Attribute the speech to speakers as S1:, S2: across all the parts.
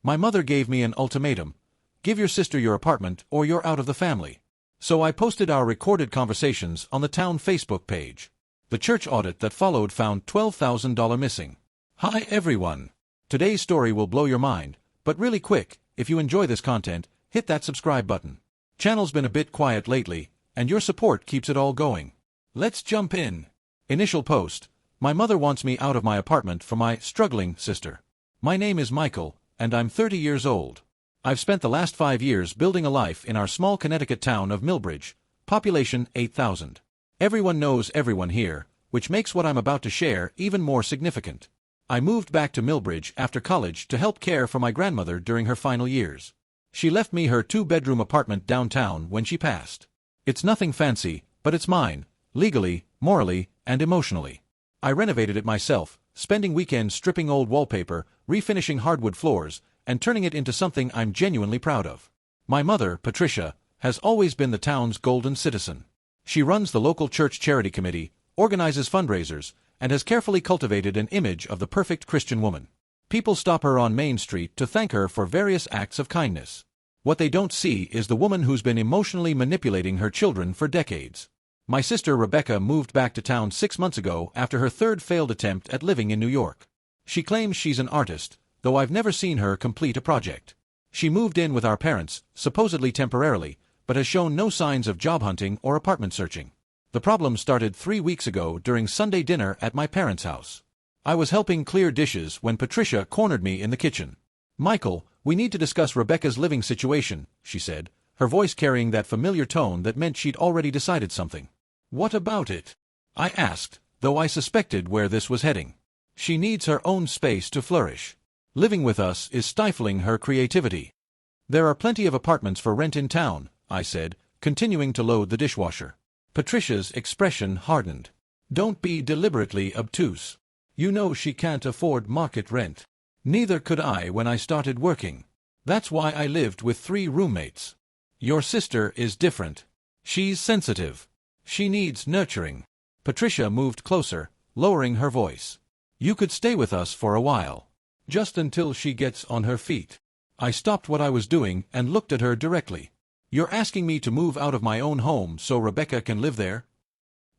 S1: My mother gave me an ultimatum. Give your sister your apartment or you're out of the family. So I posted our recorded conversations on the town Facebook page. The church audit that followed found $12,000 missing. Hi everyone. Today's story will blow your mind, but really quick, if you enjoy this content, hit that subscribe button. Channel's been a bit quiet lately, and your support keeps it all going. Let's jump in. Initial post. My mother wants me out of my apartment for my struggling sister. My name is Michael, and I'm 30 years old. I've spent the last 5 years building a life in our small Connecticut town of Millbridge, population 8,000. Everyone knows everyone here, which makes what I'm about to share even more significant. I moved back to Millbridge after college to help care for my grandmother during her final years. She left me her 2-bedroom apartment downtown when she passed. It's nothing fancy, but it's mine, legally, morally, and emotionally. I renovated it myself, spending weekends stripping old wallpaper, refinishing hardwood floors, and turning it into something I'm genuinely proud of. My mother, Patricia, has always been the town's golden citizen. She runs the local church charity committee, organizes fundraisers, and has carefully cultivated an image of the perfect Christian woman. People stop her on Main Street to thank her for various acts of kindness. What they don't see is the woman who's been emotionally manipulating her children for decades. My sister Rebecca moved back to town 6 months ago after her third failed attempt at living in New York. She claims she's an artist, though I've never seen her complete a project. She moved in with our parents, supposedly temporarily, but has shown no signs of job hunting or apartment searching. The problem started 3 weeks ago during Sunday dinner at my parents' house. I was helping clear dishes when Patricia cornered me in the kitchen. "Michael, we need to discuss Rebecca's living situation," she said, her voice carrying that familiar tone that meant she'd already decided something. "What about it?" I asked, though I suspected where this was heading. "She needs her own space to flourish. Living with us is stifling her creativity." "There are plenty of apartments for rent in town," I said, continuing to load the dishwasher. Patricia's expression hardened. "Don't be deliberately obtuse. You know she can't afford market rent. Neither could I when I started working. That's why I lived with 3 roommates. Your sister is different. She's sensitive. She needs nurturing." Patricia moved closer, lowering her voice. "You could stay with us for a while. Just until she gets on her feet." I stopped what I was doing and looked at her directly. "You're asking me to move out of my own home so Rebecca can live there?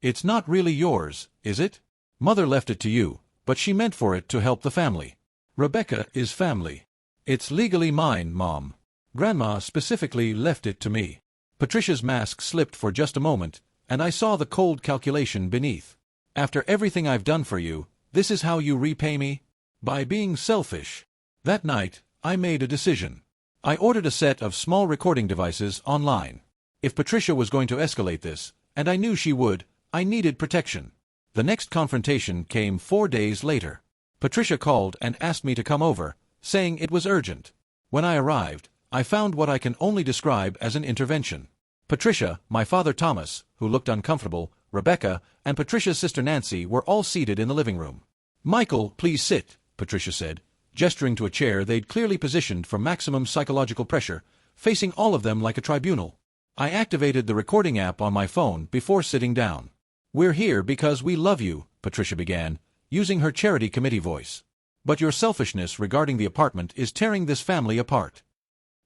S1: It's not really yours, is it? Mother left it to you, but she meant for it to help the family. Rebecca is family. It's legally mine, Mom. Grandma specifically left it to me." Patricia's mask slipped for just a moment, and I saw the cold calculation beneath. "After everything I've done for you, this is how you repay me? By being selfish." That night, I made a decision. I ordered a set of small recording devices online. If Patricia was going to escalate this, and I knew she would, I needed protection. The next confrontation came 4 days later. Patricia called and asked me to come over, saying it was urgent. When I arrived, I found what I can only describe as an intervention. Patricia, my father Thomas, who looked uncomfortable, Rebecca, and Patricia's sister Nancy were all seated in the living room. "Michael, please sit," Patricia said, gesturing to a chair they'd clearly positioned for maximum psychological pressure, facing all of them like a tribunal. I activated the recording app on my phone before sitting down. "We're here because we love you," Patricia began, using her charity committee voice. "But your selfishness regarding the apartment is tearing this family apart."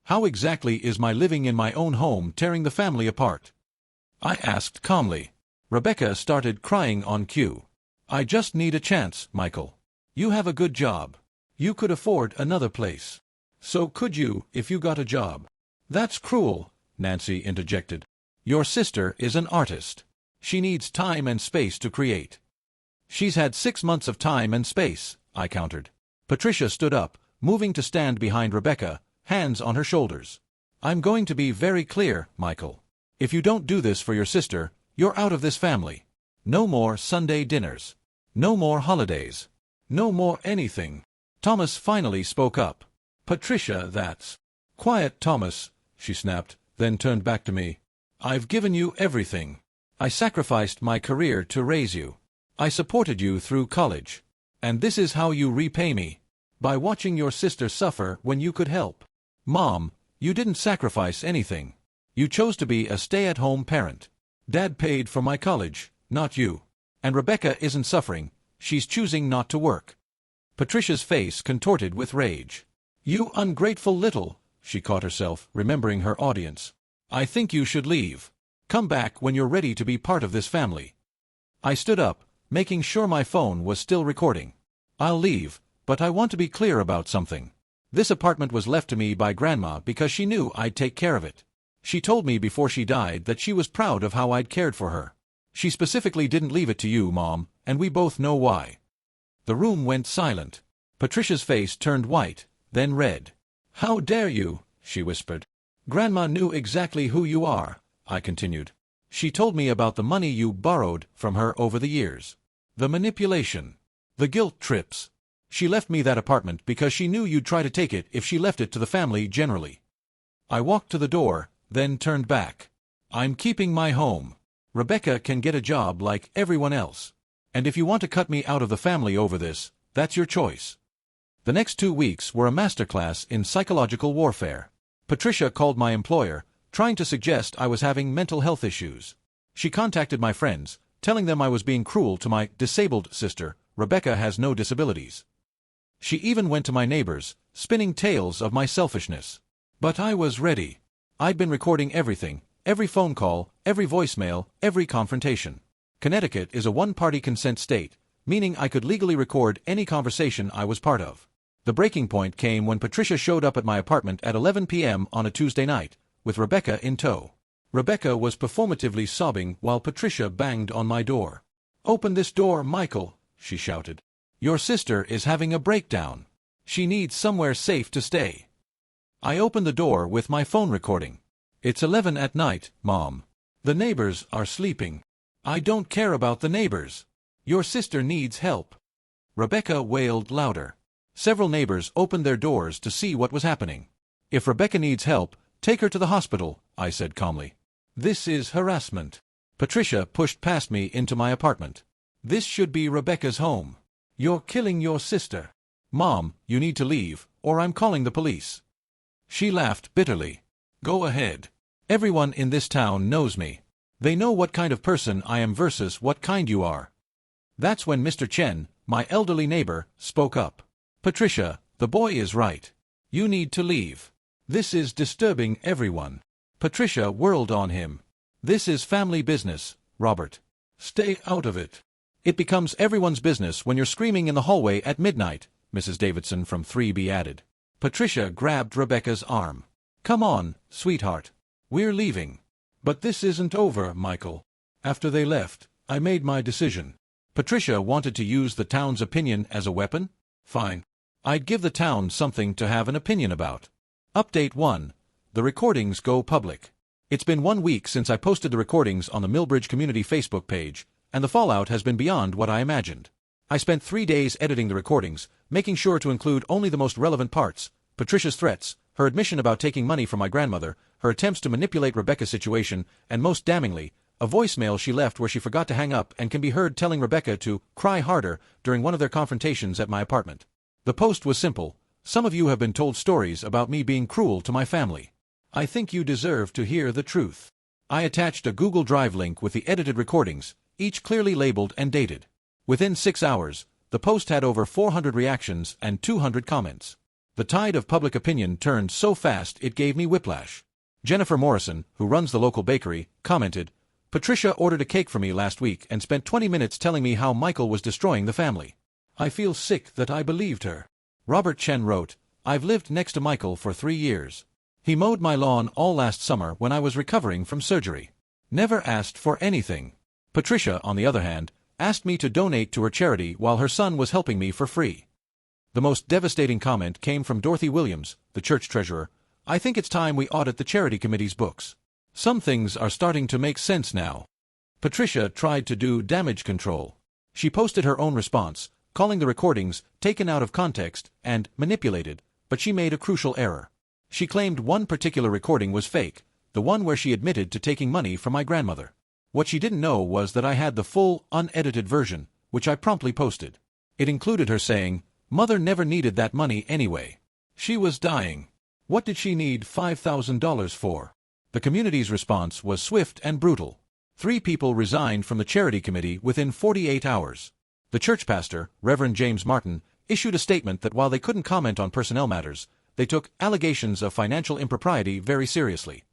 S1: "How exactly is my living in my own home tearing the family apart?" I asked calmly. Rebecca started crying on cue. "I just need a chance, Michael. You have a good job. You could afford another place. So could you if you got a job." "That's cruel," Nancy interjected. "Your sister is an artist. She needs time and space to create." "She's had 6 months of time and space," I countered. Patricia stood up, moving to stand behind Rebecca, hands on her shoulders. "I'm going to be very clear, Michael. If you don't do this for your sister, you're out of this family. No more Sunday dinners. No more holidays. No more anything." Thomas finally spoke up. "Patricia, that's—" "Quiet, Thomas," she snapped, then turned back to me. "I've given you everything. I sacrificed my career to raise you. I supported you through college. And this is how you repay me. By watching your sister suffer when you could help. Mom, you didn't sacrifice anything. You chose to be a stay-at-home parent. Dad paid for my college, not you. And Rebecca isn't suffering, she's choosing not to work." Patricia's face contorted with rage. "You ungrateful little," she caught herself, remembering her audience. "I think you should leave. Come back when you're ready to be part of this family." I stood up, making sure my phone was still recording. "I'll leave, but I want to be clear about something. This apartment was left to me by Grandma because she knew I'd take care of it. She told me before she died that she was proud of how I'd cared for her. She specifically didn't leave it to you, Mom, and we both know why." The room went silent. Patricia's face turned white, then red. "How dare you?" she whispered. "Grandma knew exactly who you are," I continued. "She told me about the money you borrowed from her over the years. The manipulation. The guilt trips. She left me that apartment because she knew you'd try to take it if she left it to the family generally." I walked to the door, then turned back. "I'm keeping my home. Rebecca can get a job like everyone else. And if you want to cut me out of the family over this, that's your choice." The next 2 weeks were a masterclass in psychological warfare. Patricia called my employer, trying to suggest I was having mental health issues. She contacted my friends, telling them I was being cruel to my disabled sister. Rebecca has no disabilities. She even went to my neighbors, spinning tales of my selfishness. But I was ready. I'd been recording everything, every phone call, every voicemail, every confrontation. Connecticut is a one-party consent state, meaning I could legally record any conversation I was part of. The breaking point came when Patricia showed up at my apartment at 11 p.m. on a Tuesday night, with Rebecca in tow. Rebecca was performatively sobbing while Patricia banged on my door. "Open this door, Michael," she shouted. "Your sister is having a breakdown. She needs somewhere safe to stay." I opened the door with my phone recording. "It's 11 at night, Mom. The neighbors are sleeping." "I don't care about the neighbors. Your sister needs help." Rebecca wailed louder. Several neighbors opened their doors to see what was happening. "If Rebecca needs help, take her to the hospital," I said calmly. "This is harassment." Patricia pushed past me into my apartment. "This should be Rebecca's home. You're killing your sister. Mom, you need to leave, or I'm calling the police." She laughed bitterly. "Go ahead. Everyone in this town knows me. They know what kind of person I am versus what kind you are." That's when Mr. Chen, my elderly neighbor, spoke up. "Patricia, the boy is right. You need to leave. This is disturbing everyone." Patricia whirled on him. "This is family business, Robert. Stay out of it." "It becomes everyone's business when you're screaming in the hallway at midnight," Mrs. Davidson from 3B added. Patricia grabbed Rebecca's arm. "Come on, sweetheart. We're leaving." "But this isn't over, Michael." After they left, I made my decision. Patricia wanted to use the town's opinion as a weapon? Fine. I'd give the town something to have an opinion about. Update 1. The recordings go public. It's been 1 week since I posted the recordings on the Millbridge Community Facebook page, and the fallout has been beyond what I imagined. I spent 3 days editing the recordings, making sure to include only the most relevant parts: Patricia's threats, her admission about taking money from my grandmother, her attempts to manipulate Rebecca's situation, and most damningly, a voicemail she left where she forgot to hang up and can be heard telling Rebecca to cry harder during one of their confrontations at my apartment. The post was simple: "Some of you have been told stories about me being cruel to my family. I think you deserve to hear the truth." I attached a Google Drive link with the edited recordings, each clearly labeled and dated. Within 6 hours, the post had over 400 reactions and 200 comments. The tide of public opinion turned so fast it gave me whiplash. Jennifer Morrison, who runs the local bakery, commented, "Patricia ordered a cake for me last week and spent 20 minutes telling me how Michael was destroying the family. I feel sick that I believed her." Robert Chen wrote, "I've lived next to Michael for 3 years. He mowed my lawn all last summer when I was recovering from surgery. Never asked for anything." Patricia, on the other hand, asked me to donate to her charity while her son was helping me for free. The most devastating comment came from Dorothy Williams, the church treasurer. "I think it's time we audit the charity committee's books. Some things are starting to make sense now." Patricia tried to do damage control. She posted her own response, calling the recordings taken out of context and manipulated, but she made a crucial error. She claimed one particular recording was fake, the one where she admitted to taking money from my grandmother. What she didn't know was that I had the full, unedited version, which I promptly posted. It included her saying, "Mother never needed that money anyway. She was dying. What did she need $5,000 for?" The community's response was swift and brutal. 3 people resigned from the charity committee within 48 hours. The church pastor, Reverend James Martin, issued a statement that while they couldn't comment on personnel matters, they took allegations of financial impropriety very seriously.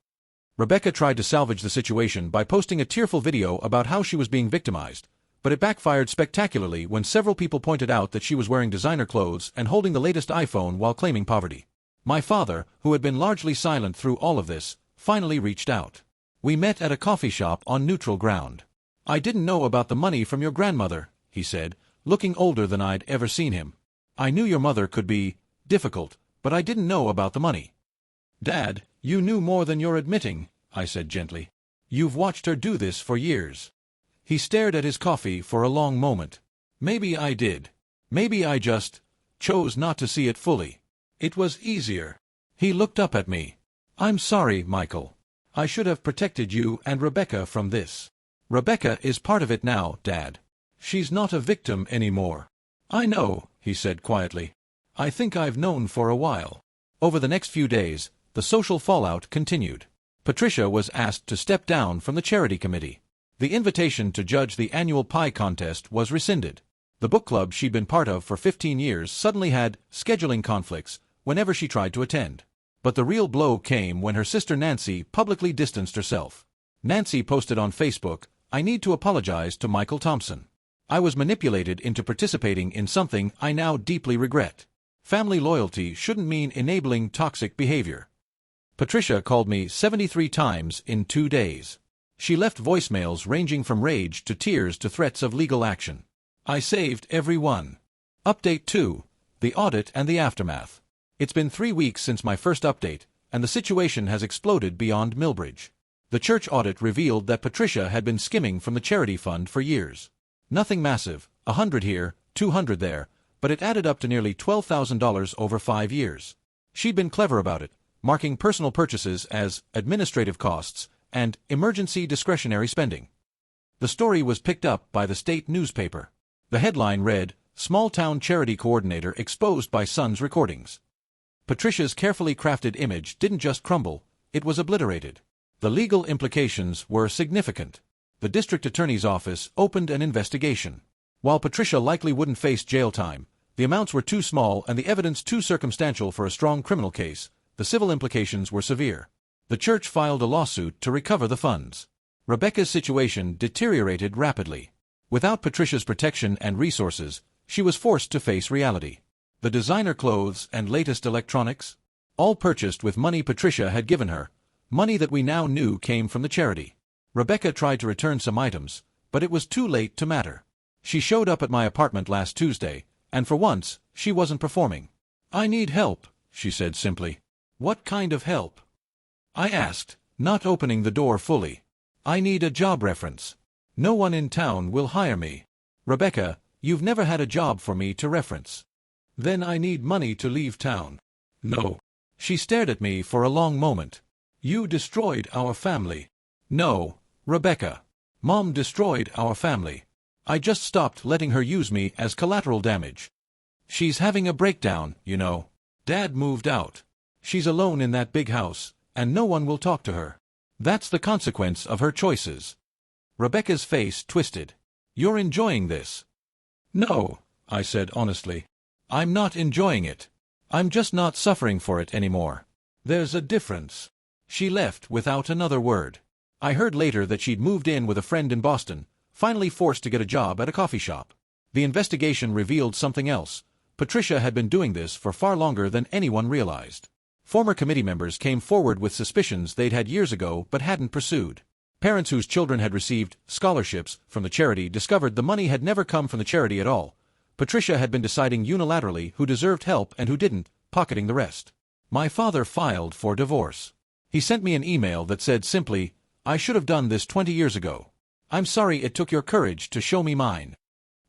S1: Rebecca tried to salvage the situation by posting a tearful video about how she was being victimized, but it backfired spectacularly when several people pointed out that she was wearing designer clothes and holding the latest iPhone while claiming poverty. My father, who had been largely silent through all of this, finally reached out. We met at a coffee shop on neutral ground. "I didn't know about the money from your grandmother," he said, looking older than I'd ever seen him. "I knew your mother could be difficult, but I didn't know about the money." "Dad, you knew more than you're admitting," I said gently. "You've watched her do this for years." He stared at his coffee for a long moment. "Maybe I did. Maybe I just chose not to see it fully. It was easier." He looked up at me. "I'm sorry, Michael. I should have protected you and Rebecca from this." "Rebecca is part of it now, Dad. She's not a victim anymore." "I know," he said quietly. "I think I've known for a while." Over the next few days, the social fallout continued. Patricia was asked to step down from the charity committee. The invitation to judge the annual pie contest was rescinded. The book club she'd been part of for 15 years suddenly had scheduling conflicts whenever she tried to attend. But the real blow came when her sister Nancy publicly distanced herself. Nancy posted on Facebook, "I need to apologize to Michael Thompson. I was manipulated into participating in something I now deeply regret. Family loyalty shouldn't mean enabling toxic behavior." Patricia called me 73 times in 2 days. She left voicemails ranging from rage to tears to threats of legal action. I saved every one. Update 2. The audit and the aftermath. It's been 3 weeks since my first update, and the situation has exploded beyond Millbridge. The church audit revealed that Patricia had been skimming from the charity fund for years. Nothing massive, 100 here, 200 there, but it added up to nearly $12,000 over 5 years. She'd been clever about it, marking personal purchases as administrative costs and emergency discretionary spending. The story was picked up by the state newspaper. The headline read, "Small-Town Charity Coordinator Exposed by Son's Recordings." Patricia's carefully crafted image didn't just crumble, it was obliterated. The legal implications were significant. The district attorney's office opened an investigation. While Patricia likely wouldn't face jail time, the amounts were too small and the evidence too circumstantial for a strong criminal case. The civil implications were severe. The church filed a lawsuit to recover the funds. Rebecca's situation deteriorated rapidly. Without Patricia's protection and resources, she was forced to face reality. The designer clothes and latest electronics? All purchased with money Patricia had given her, money that we now knew came from the charity. Rebecca tried to return some items, but it was too late to matter. She showed up at my apartment last Tuesday, and for once, she wasn't performing. "I need help," she said simply. "What kind of help?" I asked, not opening the door fully. "I need a job reference. No one in town will hire me." "Rebecca, you've never had a job for me to reference." "Then I need money to leave town." "No." She stared at me for a long moment. "You destroyed our family." "No, Rebecca. Mom destroyed our family. I just stopped letting her use me as collateral damage. She's having a breakdown, you know. Dad moved out. She's alone in that big house, and no one will talk to her. That's the consequence of her choices." Rebecca's face twisted. "You're enjoying this." "No," I said honestly. "I'm not enjoying it. I'm just not suffering for it anymore. There's a difference." She left without another word. I heard later that she'd moved in with a friend in Boston, finally forced to get a job at a coffee shop. The investigation revealed something else. Patricia had been doing this for far longer than anyone realized. Former committee members came forward with suspicions they'd had years ago but hadn't pursued. Parents whose children had received scholarships from the charity discovered the money had never come from the charity at all. Patricia had been deciding unilaterally who deserved help and who didn't, pocketing the rest. My father filed for divorce. He sent me an email that said simply, "I should have done this 20 years ago. I'm sorry it took your courage to show me mine."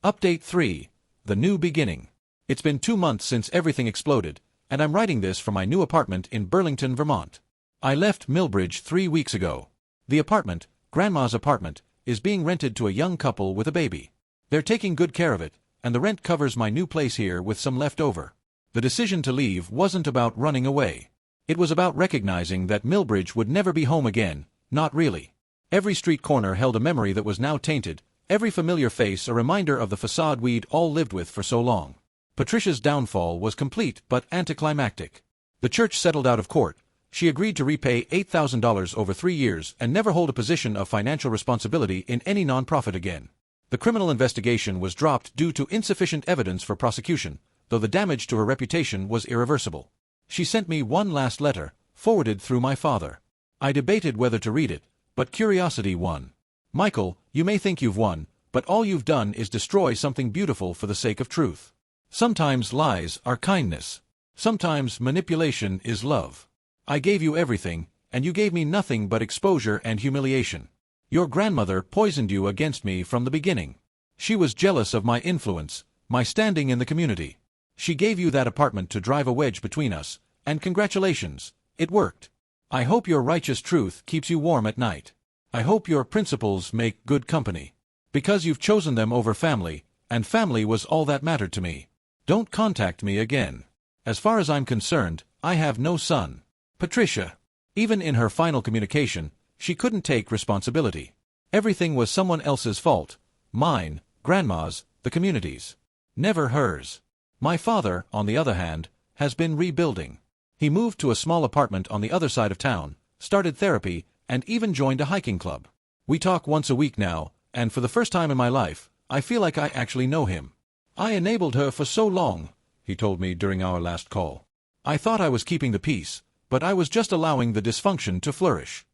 S1: Update 3. The New Beginning. It's been 2 months since everything exploded, and I'm writing this from my new apartment in Burlington, Vermont. I left Millbridge 3 weeks ago. The apartment, Grandma's apartment, is being rented to a young couple with a baby. They're taking good care of it, and the rent covers my new place here with some left over. The decision to leave wasn't about running away. It was about recognizing that Millbridge would never be home again, not really. Every street corner held a memory that was now tainted, every familiar face a reminder of the facade we'd all lived with for so long. Patricia's downfall was complete but anticlimactic. The church settled out of court. She agreed to repay $8,000 over 3 years and never hold a position of financial responsibility in any nonprofit again. The criminal investigation was dropped due to insufficient evidence for prosecution, though the damage to her reputation was irreversible. She sent me one last letter, forwarded through my father. I debated whether to read it, but curiosity won. Michael, you may think you've won, but all you've done is destroy something beautiful for the sake of truth. Sometimes lies are kindness. Sometimes manipulation is love. I gave you everything, and you gave me nothing but exposure and humiliation. Your grandmother poisoned you against me from the beginning. She was jealous of my influence, my standing in the community. She gave you that apartment to drive a wedge between us, and congratulations, it worked. I hope your righteous truth keeps you warm at night. I hope your principles make good company. Because you've chosen them over family, and family was all that mattered to me. Don't contact me again. As far as I'm concerned, I have no son. Patricia. Even in her final communication, she couldn't take responsibility. Everything was someone else's fault. Mine, Grandma's, the community's. Never hers. My father, on the other hand, has been rebuilding. He moved to a small apartment on the other side of town, started therapy, and even joined a hiking club. We talk once a week now, and for the first time in my life, I feel like I actually know him. I enabled her for so long, he told me during our last call. I thought I was keeping the peace, but I was just allowing the dysfunction to flourish.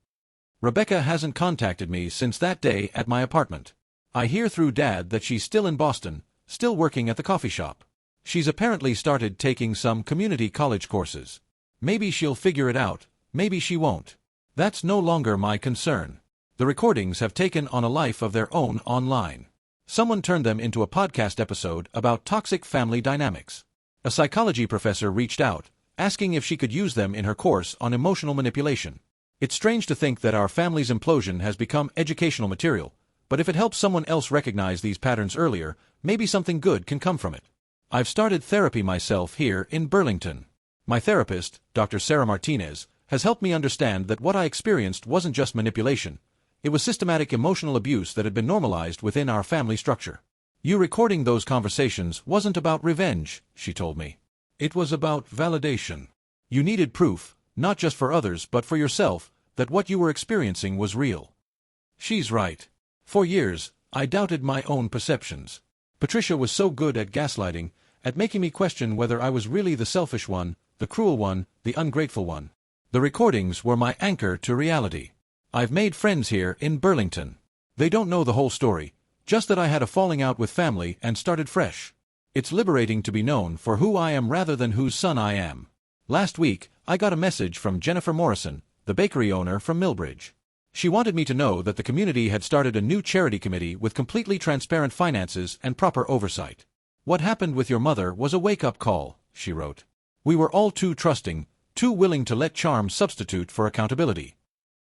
S1: Rebecca hasn't contacted me since that day at my apartment. I hear through Dad that she's still in Boston, still working at the coffee shop. She's apparently started taking some community college courses. Maybe she'll figure it out, maybe she won't. That's no longer my concern. The recordings have taken on a life of their own online. Someone turned them into a podcast episode about toxic family dynamics. A psychology professor reached out, asking if she could use them in her course on emotional manipulation. It's strange to think that our family's implosion has become educational material, but if it helps someone else recognize these patterns earlier, maybe something good can come from it. I've started therapy myself here in Burlington. My therapist, Dr. Sarah Martinez, has helped me understand that what I experienced wasn't just manipulation. It was systematic emotional abuse that had been normalized within our family structure. You recording those conversations wasn't about revenge, she told me. It was about validation. You needed proof, not just for others but for yourself, that what you were experiencing was real. She's right. For years, I doubted my own perceptions. Patricia was so good at gaslighting, at making me question whether I was really the selfish one, the cruel one, the ungrateful one. The recordings were my anchor to reality. I've made friends here in Burlington. They don't know the whole story, just that I had a falling out with family and started fresh. It's liberating to be known for who I am rather than whose son I am. Last week, I got a message from Jennifer Morrison, the bakery owner from Millbridge. She wanted me to know that the community had started a new charity committee with completely transparent finances and proper oversight. What happened with your mother was a wake-up call, she wrote. We were all too trusting, too willing to let charm substitute for accountability.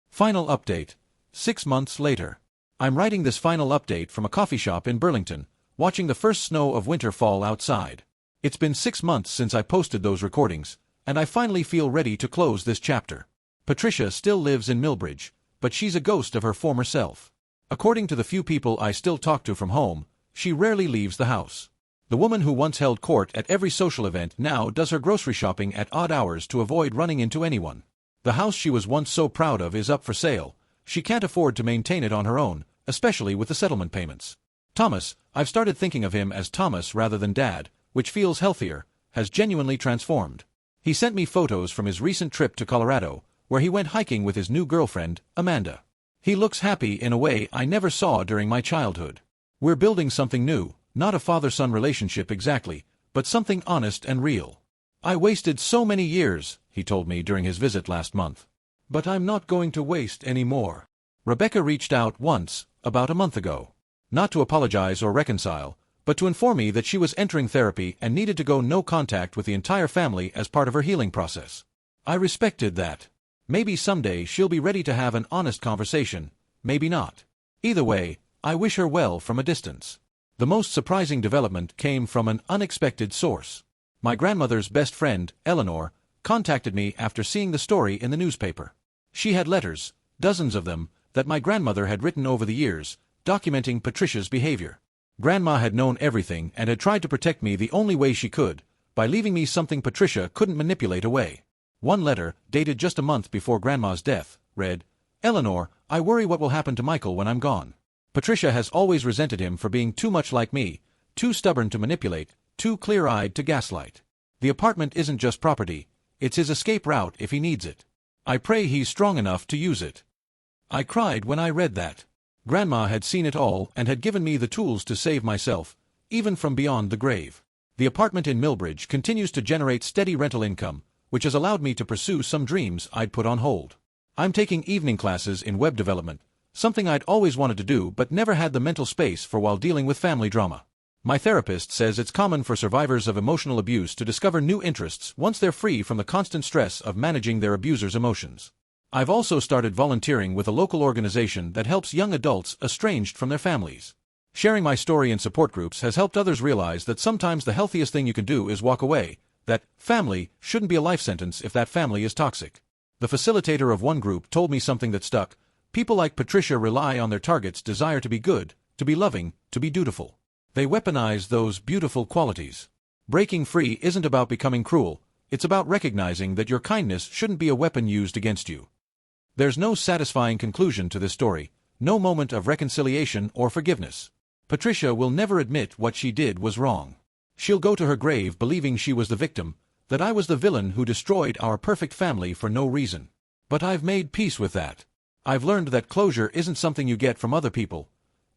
S1: Final update. 6 months later. I'm writing this final update from a coffee shop in Burlington, watching the first snow of winter fall outside. It's been 6 months since I posted those recordings, and I finally feel ready to close this chapter. Patricia still lives in Millbridge, but she's a ghost of her former self. According to the few people I still talk to from home, she rarely leaves the house. The woman who once held court at every social event now does her grocery shopping at odd hours to avoid running into anyone. The house she was once so proud of is up for sale. She can't afford to maintain it on her own, especially with the settlement payments. Thomas, I've started thinking of him as Thomas rather than Dad, which feels healthier, has genuinely transformed. He sent me photos from his recent trip to Colorado, where he went hiking with his new girlfriend, Amanda. He looks happy in a way I never saw during my childhood. We're building something new, not a father-son relationship exactly, but something honest and real. I wasted so many years, he told me during his visit last month. But I'm not going to waste any more. Rebecca reached out once, about a month ago. Not to apologize or reconcile, but to inform me that she was entering therapy and needed to go no contact with the entire family as part of her healing process. I respected that. Maybe someday she'll be ready to have an honest conversation, maybe not. Either way, I wish her well from a distance. The most surprising development came from an unexpected source. My grandmother's best friend, Eleanor, contacted me after seeing the story in the newspaper. She had letters, dozens of them, that my grandmother had written over the years, documenting Patricia's behavior. Grandma had known everything and had tried to protect me the only way she could, by leaving me something Patricia couldn't manipulate away. One letter, dated just a month before Grandma's death, read, "Eleanor, I worry what will happen to Michael when I'm gone. Patricia has always resented him for being too much like me, too stubborn to manipulate, too clear-eyed to gaslight. The apartment isn't just property, it's his escape route if he needs it. I pray he's strong enough to use it." I cried when I read that. Grandma had seen it all and had given me the tools to save myself, even from beyond the grave. The apartment in Millbridge continues to generate steady rental income, which has allowed me to pursue some dreams I'd put on hold. I'm taking evening classes in web development, something I'd always wanted to do but never had the mental space for while dealing with family drama. My therapist says it's common for survivors of emotional abuse to discover new interests once they're free from the constant stress of managing their abuser's emotions. I've also started volunteering with a local organization that helps young adults estranged from their families. Sharing my story in support groups has helped others realize that sometimes the healthiest thing you can do is walk away, that family shouldn't be a life sentence if that family is toxic. The facilitator of one group told me something that stuck. People like Patricia rely on their target's desire to be good, to be loving, to be dutiful. They weaponize those beautiful qualities. Breaking free isn't about becoming cruel, it's about recognizing that your kindness shouldn't be a weapon used against you. There's no satisfying conclusion to this story, no moment of reconciliation or forgiveness. Patricia will never admit what she did was wrong. She'll go to her grave believing she was the victim, that I was the villain who destroyed our perfect family for no reason. But I've made peace with that. I've learned that closure isn't something you get from other people.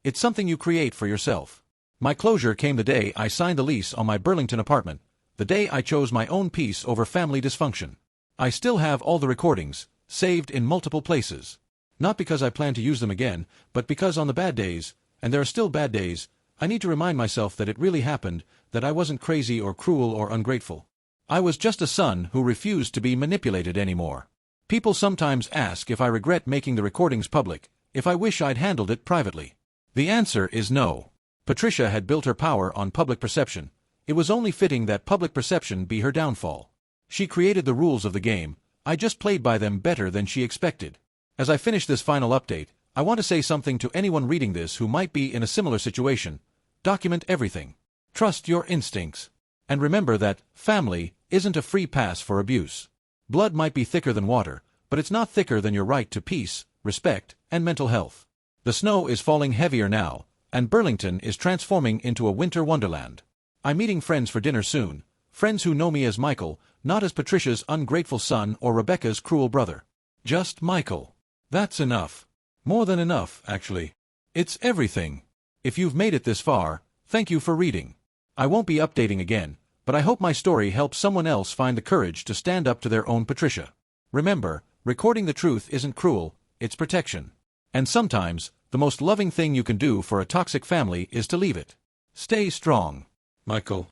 S1: It's something you create for yourself. My closure came the day I signed the lease on my Burlington apartment, the day I chose my own peace over family dysfunction. I still have all the recordings, saved in multiple places. Not because I plan to use them again, but because on the bad days, and there are still bad days, I need to remind myself that it really happened, that I wasn't crazy or cruel or ungrateful. I was just a son who refused to be manipulated anymore. People sometimes ask if I regret making the recordings public, if I wish I'd handled it privately. The answer is no. Patricia had built her power on public perception. It was only fitting that public perception be her downfall. She created the rules of the game. I just played by them better than she expected. As I finish this final update, I want to say something to anyone reading this who might be in a similar situation. Document everything. Trust your instincts. And remember that family isn't a free pass for abuse. Blood might be thicker than water, but it's not thicker than your right to peace, respect, and mental health. The snow is falling heavier now, and Burlington is transforming into a winter wonderland. I'm meeting friends for dinner soon, friends who know me as Michael, not as Patricia's ungrateful son or Rebecca's cruel brother. Just Michael. That's enough. More than enough, actually. It's everything. If you've made it this far, thank you for reading. I won't be updating again, but I hope my story helps someone else find the courage to stand up to their own Patricia. Remember, recording the truth isn't cruel, it's protection. And sometimes, the most loving thing you can do for a toxic family is to leave it. Stay strong. Michael.